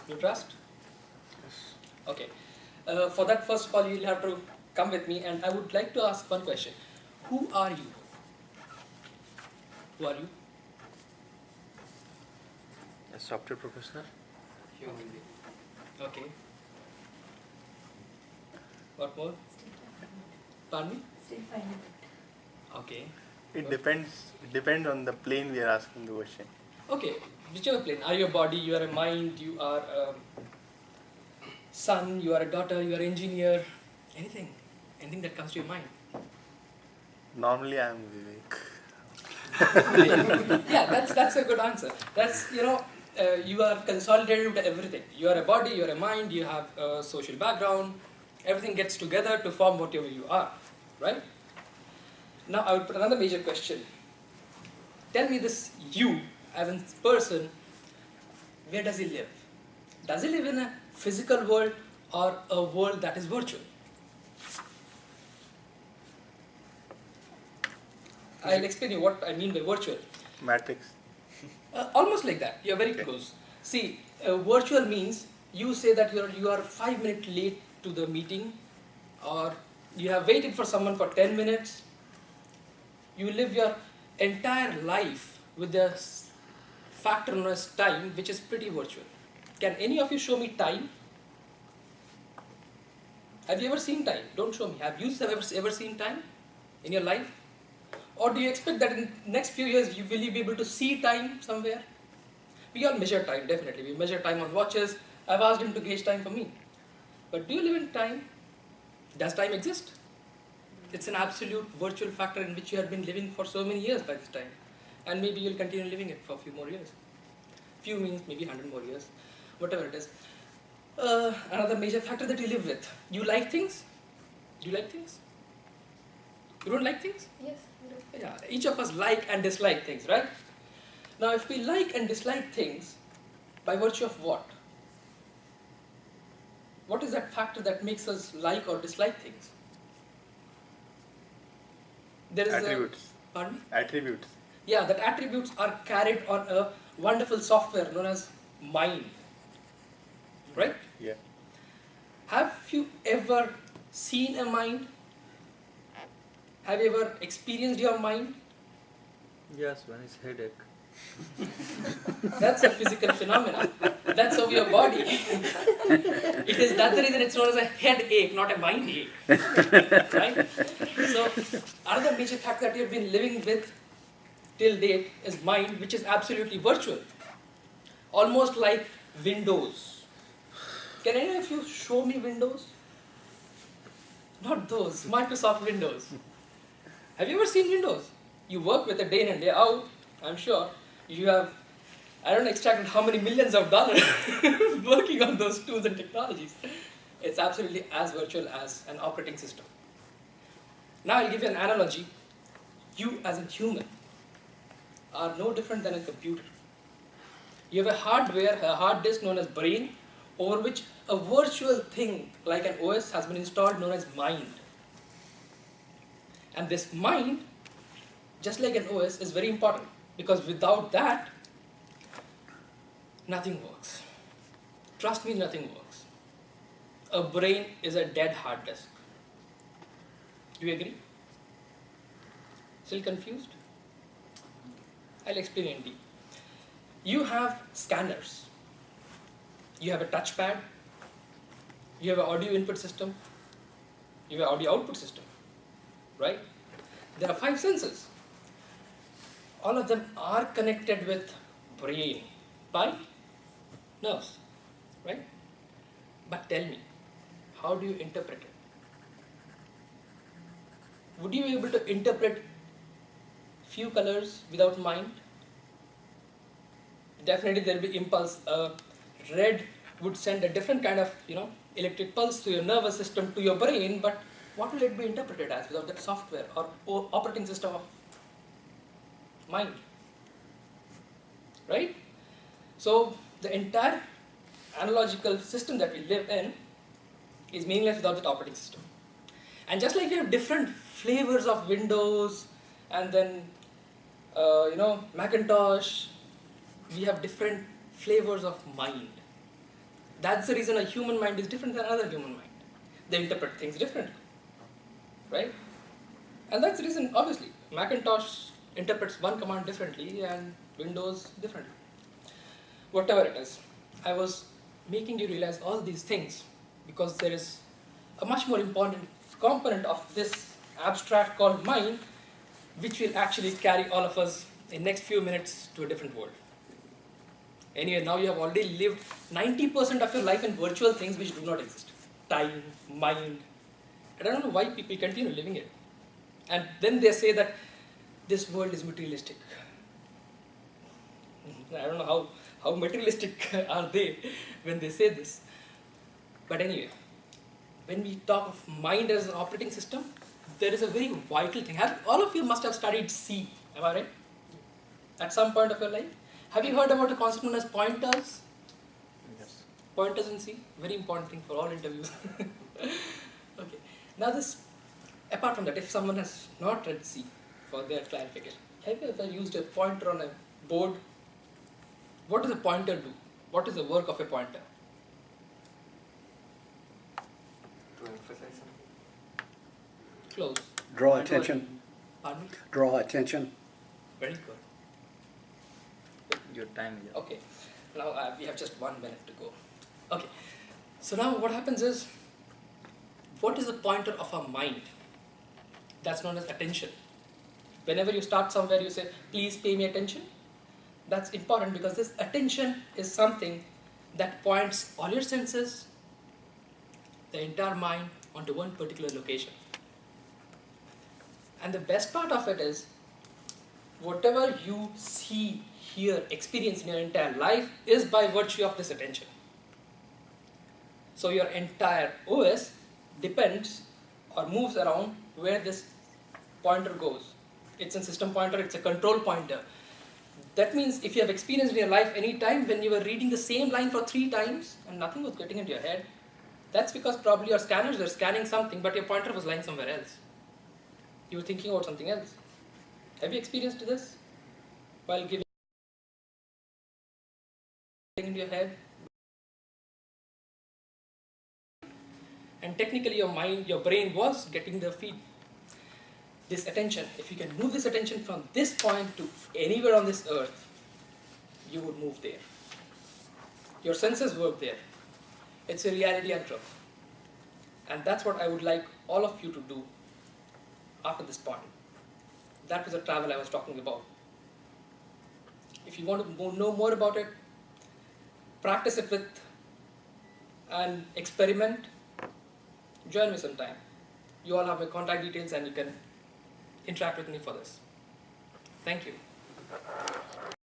You trust? Okay. For that, first of all, you'll have to come with me, and I would like to ask one question. Who are you? Who are you? A software professional. Human being. Okay. What more? Pardon me? Still finding it. Okay. It depends on the plane we are asking the question. Okay. Whichever plane. Are you a body? You are a mind. You are a son. You are a daughter. You are an engineer. Anything. Anything that comes to your mind. Normally I am Vivek. Yeah, that's a good answer. That's, you are consolidated with everything. You are a body, you are a mind, you have a social background. Everything gets together to form whatever you are, right? Now I would put another major question. Tell me this you, as a person, where does he live? Does he live in a physical world or a world that is virtual? I'll explain you what I mean by virtual. Matrix. Almost like that. You're very close. See, virtual means you say that you are 5 minutes late to the meeting, or you have waited for someone for 10 minutes. You live your entire life with the factor known as time, which is pretty virtual. Can any of you show me time? Have you ever seen time? Don't show me. Have you ever seen time in your life? Or do you expect that in the next few years will you be able to see time somewhere? We all measure time, definitely. We measure time on watches. I've asked him to gauge time for me. But do you live in time? Does time exist? It's an absolute virtual factor in which you have been living for so many years by this time. And maybe you'll continue living it for a few more years. Few means maybe 100 more years. Whatever it is. Another major factor that you live with. You like things? Do you like things? You don't like things? Yes. Yeah, each of us like and dislike things, right? Now, if we like and dislike things, by virtue of what? What is that factor that makes us like or dislike things? There is Attributes. Pardon me? Attributes. Yeah, that attributes are carried on a wonderful software known as mind. Right? Yeah. Have you ever seen a mind? Have you ever experienced your mind? Yes, when it's headache. That's a physical phenomenon. That's of your body. It is that's the reason it's known as a headache, not a mind ache. Right? So another major factor that you've been living with till date is mind, which is absolutely virtual. Almost like Windows. Can any of you show me Windows? Not those, Microsoft Windows. Have you ever seen Windows? You work with it day in and day out, I'm sure. You have, I don't know, extracted how many millions of dollars working on those tools and technologies. It's absolutely as virtual as an operating system. Now I'll give you an analogy. You as a human are no different than a computer. You have a hardware, a hard disk known as brain, over which a virtual thing like an OS has been installed known as mind. And this mind, just like an OS, is very important because without that, nothing works. Trust me, nothing works. A brain is a dead hard disk. Do you agree? Still confused? I'll explain in deep. You have scanners. You have a touchpad. You have an audio input system. You have an audio output system. Right? There are 5 senses. All of them are connected with brain by nerves. Right? But tell me, how do you interpret it? Would you be able to interpret few colors without mind? Definitely there will be impulse. Red would send a different kind of, electric pulse to your nervous system, to your brain, but what will it be interpreted as without that software or operating system of mind? Right? So the entire analogical system that we live in is meaningless without that operating system. And just like we have different flavors of Windows and then Macintosh, we have different flavors of mind. That's the reason a human mind is different than another human mind. They interpret things differently, right? And that's the reason, obviously, Macintosh interprets one command differently and Windows differently. Whatever it is, I was making you realize all these things because there is a much more important component of this abstract called mind, which will actually carry all of us in next few minutes to a different world. Anyway, now you have already lived 90% of your life in virtual things which do not exist. Time, mind. I don't know why people continue living it. And then they say that this world is materialistic. I don't know how materialistic are they when they say this. But anyway, when we talk of mind as an operating system, there is a very vital thing. All of you must have studied C, am I right? At some point of your life. Have you heard about a concept known as pointers? Yes. Pointers in C, very important thing for all interviews. Okay. Now this, apart from that, if someone has not read C for their clarification, have you ever used a pointer on a board? What does a pointer do? What is the work of a pointer? To emphasize something. Close. Draw Pointer. attention. Pardon me? Draw attention. Very good. Your time is up. Okay. Now we have just 1 minute to go. Okay. So now what happens is, what is the pointer of our mind? That's known as attention. Whenever you start somewhere, you say, please pay me attention. That's important because this attention is something that points all your senses, the entire mind, onto one particular location. And the best part of it is, whatever you see, hear, experience in your entire life is by virtue of this attention. So your entire OS depends or moves around where this pointer goes. It's a system pointer, it's a control pointer. That means if you have experienced in your life any time when you were reading the same line for 3 times and nothing was getting into your head, that's because probably your scanners were scanning something but your pointer was lying somewhere else. You were thinking about something else. Have you experienced this while giving into your head? And technically your mind, your brain was getting the feed. This attention, if you can move this attention from this point to anywhere on this earth, you would move there. Your senses work there. It's a reality and truth. And that's what I would like all of you to do after this point. That was the travel I was talking about. If you want to know more about it, practice it with and experiment, join me sometime. You all have my contact details and you can interact with me for this. Thank you.